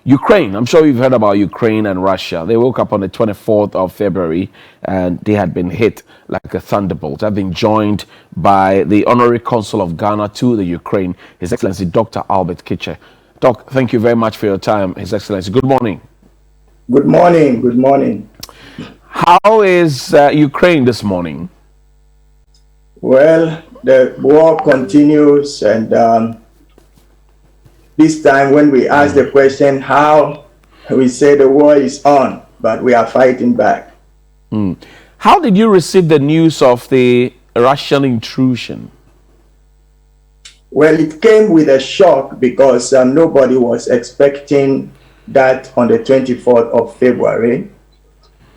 Ukraine. I'm sure you've heard about Ukraine and Russia. They woke up on the 24th of February and they had been hit like a thunderbolt. I've been joined by the Honorary Consul of Ghana to the Ukraine, His Excellency Dr. Albert Kitcher. Doc, thank you very much for your time, His Excellency. Good morning. Good morning. Good morning. How is Ukraine this morning? Well, the war continues, and this time when we ask the question how, we say the war is on, but we are fighting back. How did you receive the news of the Russian intrusion? Well, it came with a shock because nobody was expecting that on the 24th of February.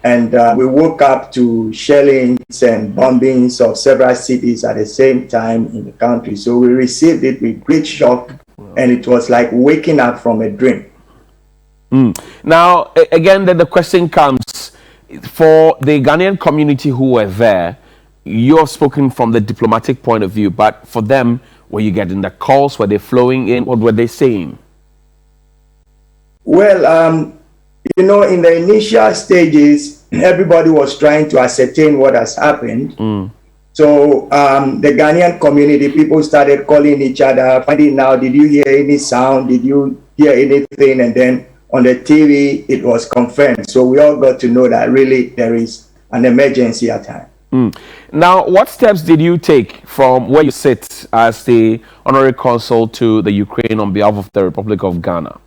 And we woke up to shellings and bombings of several cities at the same time in the country. So we received it with great shock, and it was like waking up from a dream. Now, again, then the question comes, for the Ghanaian community who were there, you have spoken from the diplomatic point of view, but for them, were you getting the calls? Were they flowing in? What were they saying? Well, you know, in the initial stages, everybody was trying to ascertain what has happened. So the Ghanaian community, people started calling each other, finding out, did you hear any sound? Did you hear anything? And then on the TV, it was confirmed. So we all got to know that really there is an emergency at hand. Now, what steps did you take from where you sit as the Honorary Consul to the Ukraine on behalf of the Republic of Ghana?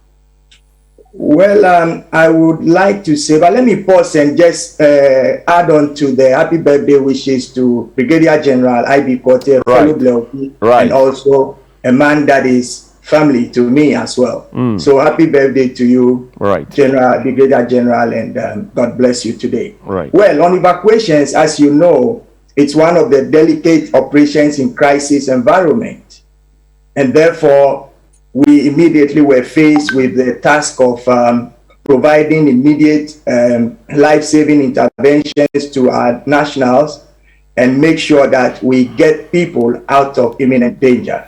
Well, I would like to say, but let me pause and just add on to the happy birthday wishes to Brigadier General I.B. Kote, right, and also a man that is family to me as well. So happy birthday to you, right, Brigadier General, and God bless you today. Right. Well, on evacuations, as you know, it's one of the delicate operations in crisis environment, and therefore we immediately were faced with the task of providing immediate life-saving interventions to our nationals and make sure that we get people out of imminent danger.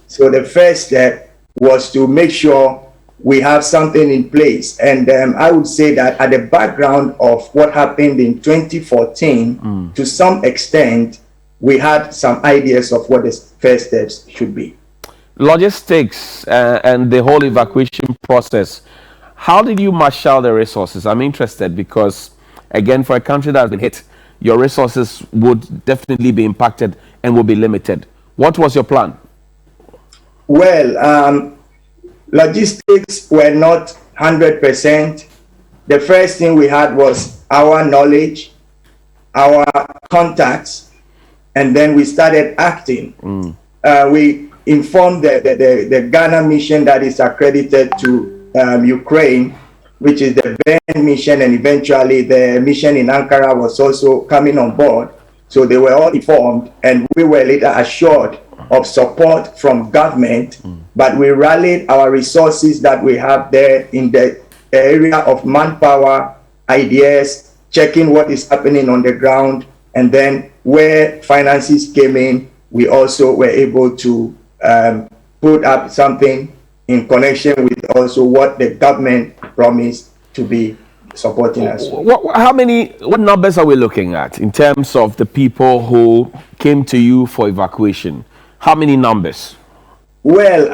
So the first step was to make sure we have something in place. And I would say that at the background of what happened in 2014, to some extent, we had some ideas of what the first steps should be. Logistics and the whole evacuation process, how did you marshal the resources? I'm interested because, again, for a country that has been hit, your resources would definitely be impacted and will be limited. What was your plan? Well, logistics were not 100%. The first thing we had was our knowledge, our contacts, and then we started acting. We informed the Ghana mission that is accredited to Ukraine, which is the Bern mission, and eventually the mission in Ankara was also coming on board. So they were all informed, and we were later assured of support from government, but we rallied our resources that we have there in the area of manpower, ideas, checking what is happening on the ground, and then where finances came in, we also were able to put up something in connection with also what the government promised to be supporting us. What numbers are we looking at in terms of the people who came to you for evacuation? How many numbers? Well,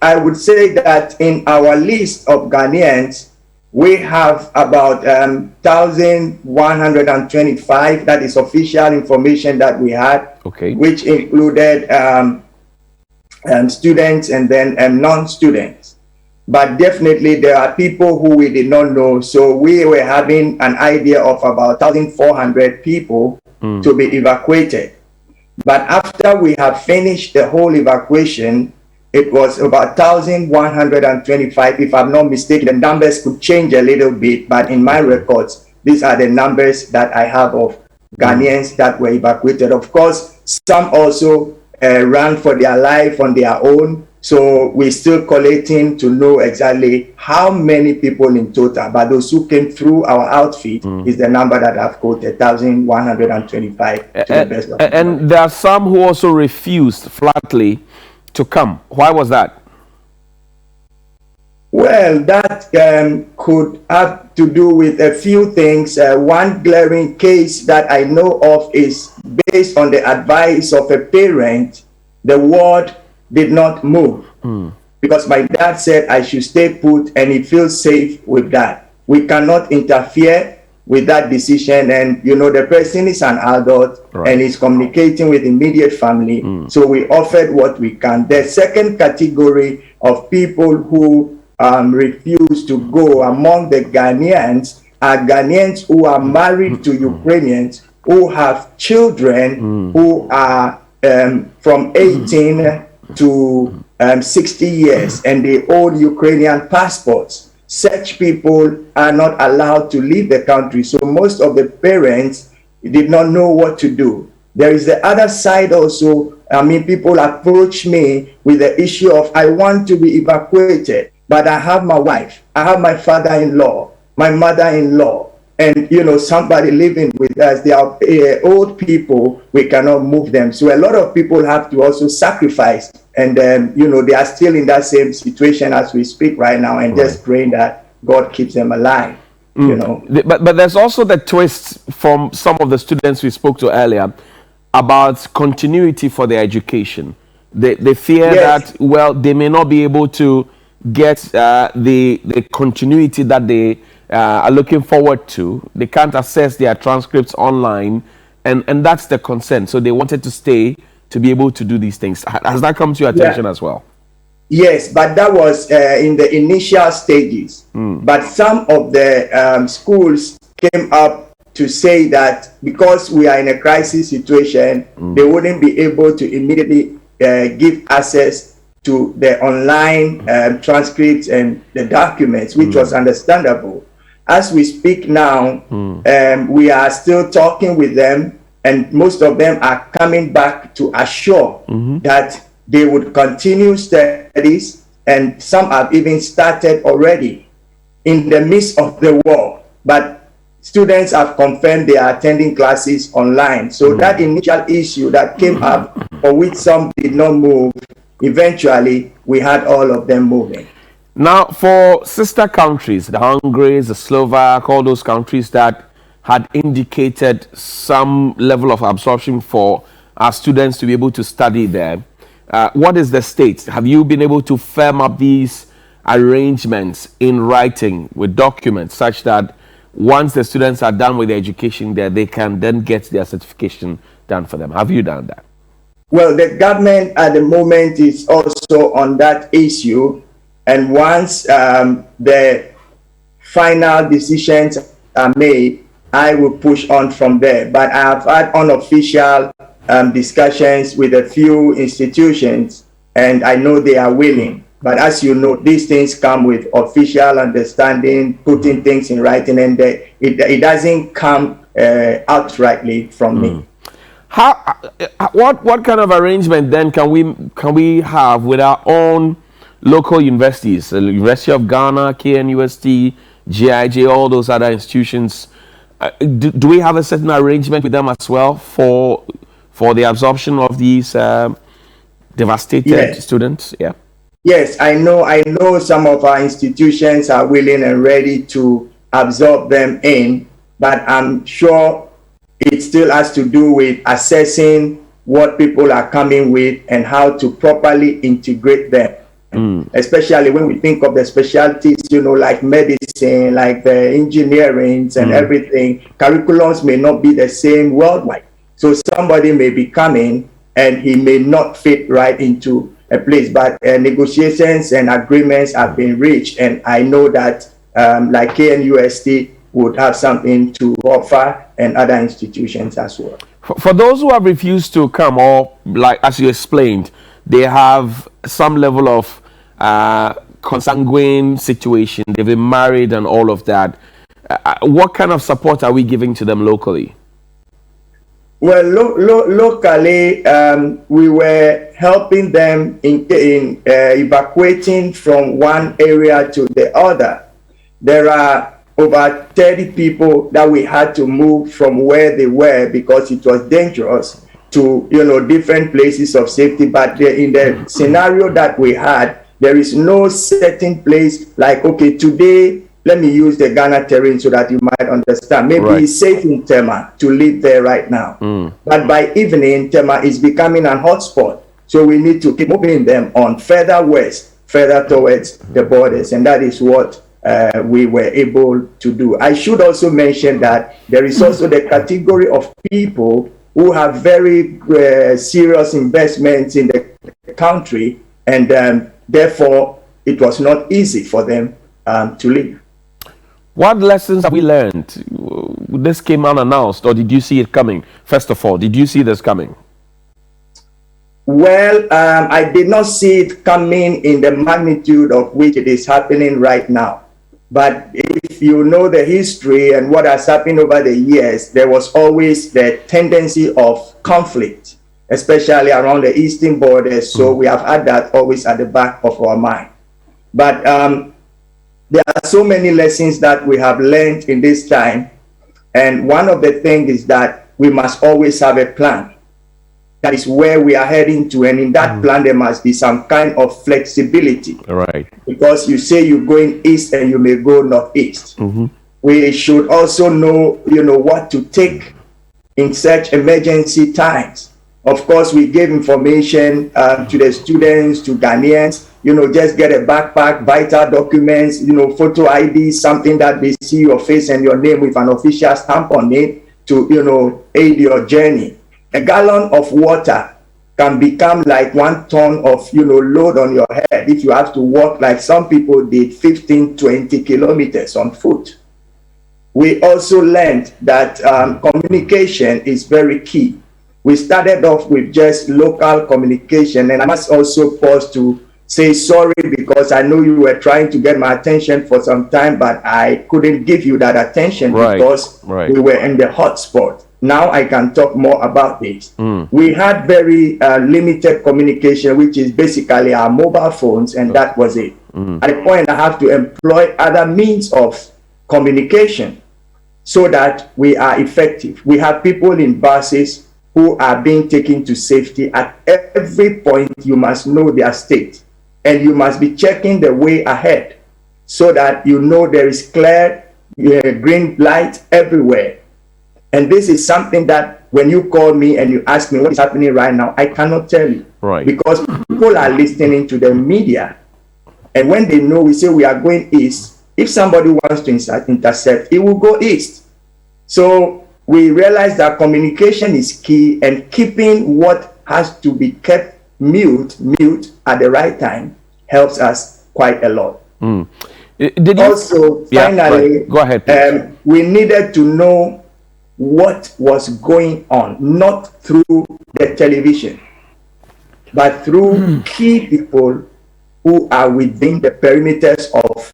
I would say that in our list of Ghanaians, we have about 1,125. That is official information that we had, which included students and then non-students. But definitely there are people who we did not know. So we were having an idea of about 1,400 people to be evacuated. But after we have finished the whole evacuation, it was about 1,125, if I'm not mistaken. The numbers could change a little bit, but in my records, these are the numbers that I have of Ghanaians that were evacuated. Of course, some also ran for their life on their own. So we're still collating to know exactly how many people in total. But those who came through our outfit is the number that I've quoted, 1,125 to the best of my knowledge. And there are some who also refused flatly to come. Why was that? Well, that could have to do with a few things. One glaring case that I know of is based on the advice of a parent. The ward did not move because my dad said I should stay put, and he feels safe with that. We cannot interfere with that decision, and the person is an adult, right, and is communicating with immediate family. So we offered what we can. The second category of people who refuse to go among the Ghanaians are Ghanaians who are married to Ukrainians, who have children who are from 18 to 60 years, and they hold Ukrainian passports. Such people are not allowed to leave the country. So most of the parents did not know what to do. There is the other side also. I mean, people approach me with the issue of, I want to be evacuated, but I have my wife, I have my father-in-law, my mother-in-law, and somebody living with us. They are old people, we cannot move them. So a lot of people have to also sacrifice, and they are still in that same situation as we speak right now, and just praying that God keeps them alive. But there's also the twist from some of the students we spoke to earlier about continuity for their education. They fear that, well, they may not be able to get the continuity that they are looking forward to. They can't access their transcripts online, and that's the concern. So they wanted to stay to be able to do these things. Has that come to your attention as well? Yes, but that was in the initial stages. But some of the schools came up to say that because we are in a crisis situation, they wouldn't be able to immediately give access to the online transcripts and the documents, which was understandable. As we speak now, we are still talking with them, and most of them are coming back to assure that they would continue studies, and some have even started already in the midst of the war. But students have confirmed they are attending classes online. So that initial issue that came up, for which some did not move, eventually we had all of them moving. Now, for sister countries, the Hungaries, the Slovak, all those countries that had indicated some level of absorption for our students to be able to study there, what is the state? Have you been able to firm up these arrangements in writing with documents such that once the students are done with their education there, they can then get their certification done for them? Have you done that? Well, the government at the moment is also on that issue. And once the final decisions are made, I will push on from there. But I have had unofficial discussions with a few institutions, and I know they are willing. But as you know, these things come with official understanding, putting things in writing, and it doesn't come outrightly from me. What kind of arrangement then can we have with our own local universities, the University of Ghana, KNUST, GIJ, all those other institutions? Do we have a certain arrangement with them as well for the absorption of these devastated students? Yeah. Yes, I know some of our institutions are willing and ready to absorb them in, but I'm sure it still has to do with assessing what people are coming with and how to properly integrate them. Especially when we think of the specialties, like medicine, like the engineering and everything, curriculums may not be the same worldwide. So somebody may be coming and he may not fit right into a place, but negotiations and agreements have been reached, and I know that like KNUST would have something to offer, and other institutions as well. For those who have refused to come, or like as you explained, they have some level of consanguine situation, they've been married and all of that, what kind of support are we giving to them locally? Well, locally, we were helping them in evacuating from one area to the other. There are over 30 people that we had to move from where they were because it was dangerous to different places of safety. But in the scenario that we had, There is no certain place like, okay, today, let me use the Ghana terrain so that you might understand. Maybe it's safe in Tema to live there right now. But by evening, Tema is becoming an hotspot. So we need to keep moving them on further west, further towards the borders. And that is what we were able to do. I should also mention that there is also the category of people who have very serious investments in the country, and therefore it was not easy for them to leave. What lessons have we learned? This came unannounced, or did you see it coming? First of all, did you see this coming? Well, I did not see it coming in the magnitude of which it is happening right now. But if you know the history and what has happened over the years, there was always the tendency of conflict, especially around the eastern borders. So we have had that always at the back of our mind. But there are so many lessons that we have learned in this time. And one of the things is that we must always have a plan. That is where we are heading to. And in that plan, there must be some kind of flexibility. Right. Because you say you're going east and you may go northeast. We should also know, what to take in such emergency times. Of course, we gave information to the students, to Ghanaians, just get a backpack, vital documents, photo ID, something that they see your face and your name with an official stamp on it to, aid your journey. A gallon of water can become like 1 ton of, load on your head if you have to walk like some people did 15, 20 kilometers on foot. We also learned that communication is very key. We started off with just local communication, and I must also pause to say sorry because I know you were trying to get my attention for some time, but I couldn't give you that attention because we were in the hotspot. Now I can talk more about this. We had very limited communication, which is basically our mobile phones, and that was it. At a point, I have to employ other means of communication so that we are effective. We have people in buses who are being taken to safety. At every point, you must know their state, and you must be checking the way ahead so that there is clear green light everywhere. And this is something that when you call me and you ask me what is happening right now, I cannot tell you. Right. Because people are listening to the media. And when they know we say we are going east, if somebody wants to intercept, it will go east. So we realize that communication is key, and keeping what has to be kept mute at the right time helps us quite a lot. Finally, go ahead, we needed to know what was going on, not through the television, but through key people who are within the perimeters of,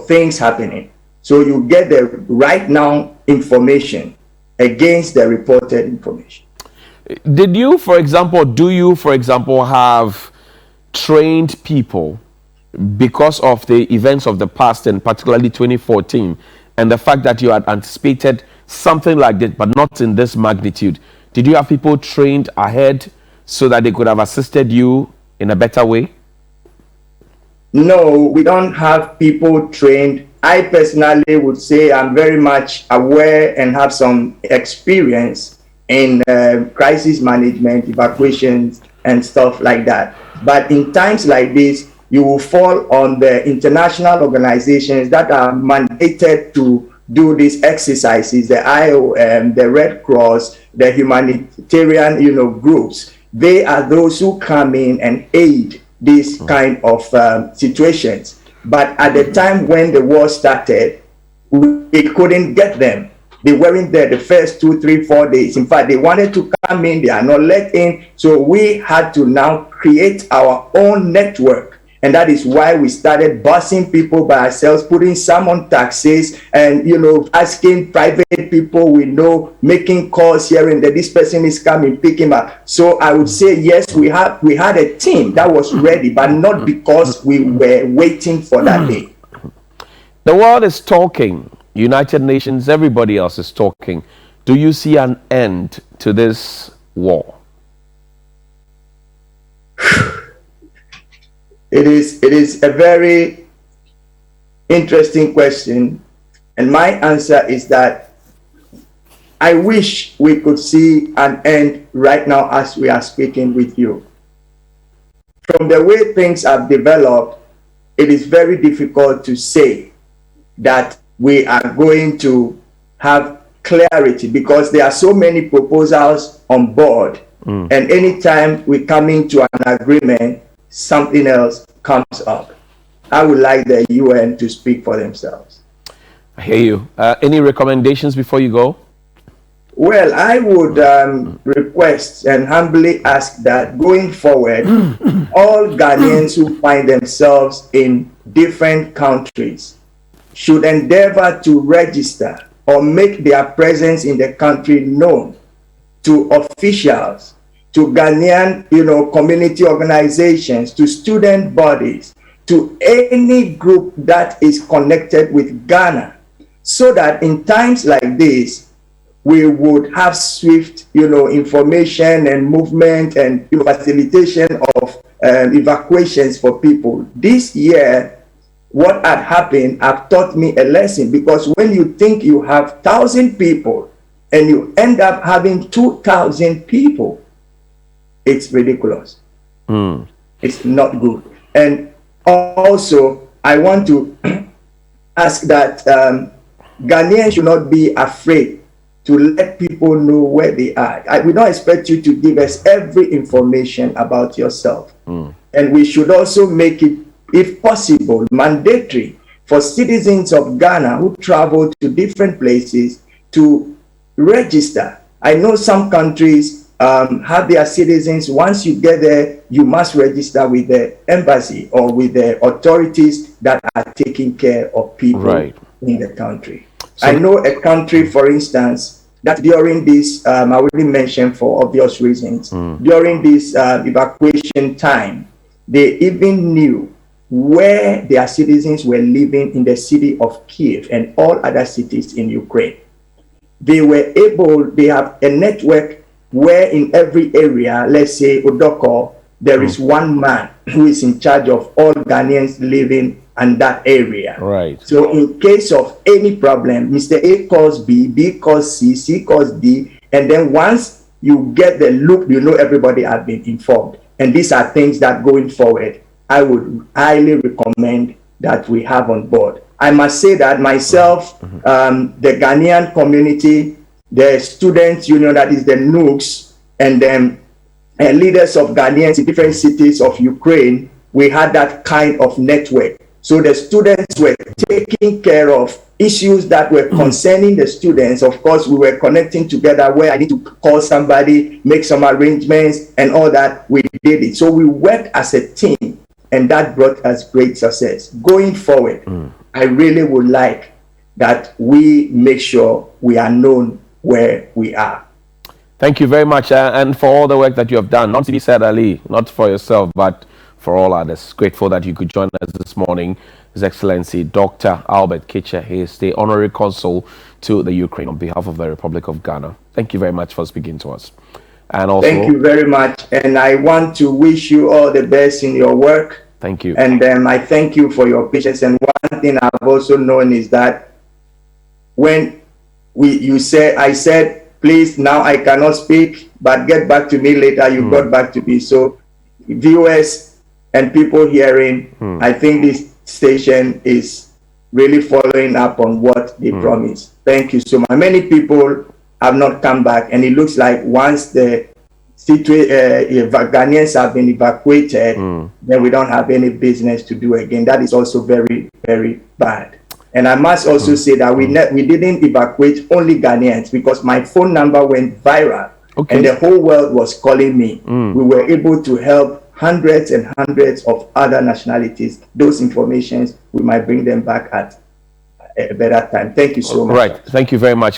things happening. So you get the right now information against the reported information. Do you, for example, have trained people because of the events of the past, and particularly 2014, and the fact that you had anticipated something like that, but not in this magnitude? Did you have people trained ahead so that they could have assisted you in a better way? No, we don't have people trained. I personally would say I'm very much aware and have some experience in crisis management, evacuations, and stuff like that. But in times like this, you will fall on the international organizations that are mandated to do these exercises, the IOM, the Red Cross, the humanitarian, groups. They are those who come in and aid these kind of situations. But at the time when the war started, we couldn't get them. They weren't there the first 2, 3, 4 days. In fact, they wanted to come in, they are not let in. So we had to now create our own network. And that is why we started busing people by ourselves, putting some on taxis, and asking private people we know, making calls here and there. This person is coming, pick him up. So I would say yes, we had a team that was ready, but not because we were waiting for that day. The world is talking. United Nations, everybody else is talking. Do you see an end to this war? It is a very interesting question, and my answer is that I wish we could see an end right now as we are speaking with you. From the way things have developed, it is very difficult to say that we are going to have clarity because there are so many proposals on board, and anytime we come into an agreement, something else comes up. I would like the UN to speak for themselves. I hear you. Any recommendations before you go? Well, I would request and humbly ask that going forward, all Ghanaians who find themselves in different countries should endeavor to register or make their presence in the country known to officials, to Ghanaian, community organizations, to student bodies, to any group that is connected with Ghana, so that in times like this, we would have swift, information and movement and facilitation of evacuations for people. This year, what had happened have taught me a lesson, because when you think you have 1,000 people and you end up having 2,000 people, it's ridiculous. It's not good. And also, I want to ask that Ghanaians should not be afraid to let people know where they are. We don't expect you to give us every information about yourself. And we should also make it, if possible, mandatory for citizens of Ghana who travel to different places to register. I know some countries have their citizens, once you get there, you must register with the embassy or with the authorities that are taking care of people in the country. So, I know a country, for instance, that during this, I already mentioned for obvious reasons, during this evacuation time, they even knew where their citizens were living in the city of Kiev and all other cities in Ukraine. They have a network where in every area, let's say Odoko, there is one man who is in charge of all Ghanaians living in that area. So in case of any problem, Mr. A calls B, B calls C, C calls D, and then once you get the loop, everybody has been informed. And these are things that going forward, I would highly recommend that we have on board. I must say that myself, the Ghanaian community, the students union, that is the NUGS, and then leaders of Ghanaians in different cities of Ukraine, we had that kind of network. So the students were taking care of issues that were concerning the students. Of course, we were connecting together where I need to call somebody, make some arrangements and all that. We did it. So we worked as a team, and that brought us great success. Going forward, I really would like that we make sure we are known where we are. Thank you very much, and for all the work that you have done. Not to be said, Ali, not for yourself, but for all others. Grateful that you could join us this morning. His Excellency Dr. Albert Kitcher. He is the Honorary Consul to the Ukraine on behalf of the Republic of Ghana. Thank you very much for speaking to us. And also, thank you very much, and I want to wish you all the best in your work. Thank you. And I thank you for your patience. And one thing I've also known is that when I said, please, now I cannot speak, but get back to me later, you got back to me. So viewers and people hearing, I think this station is really following up on what they promised. Thank you so much. Many people have not come back, and it looks like once the Ghanaians have been evacuated, then we don't have any business to do again. That is also very, very bad. And I must also say that we didn't evacuate only Ghanaians, because my phone number went viral, and the whole world was calling me. We were able to help hundreds and hundreds of other nationalities. Those informations, we might bring them back at a better time. Thank you so much. Right. Thank you very much.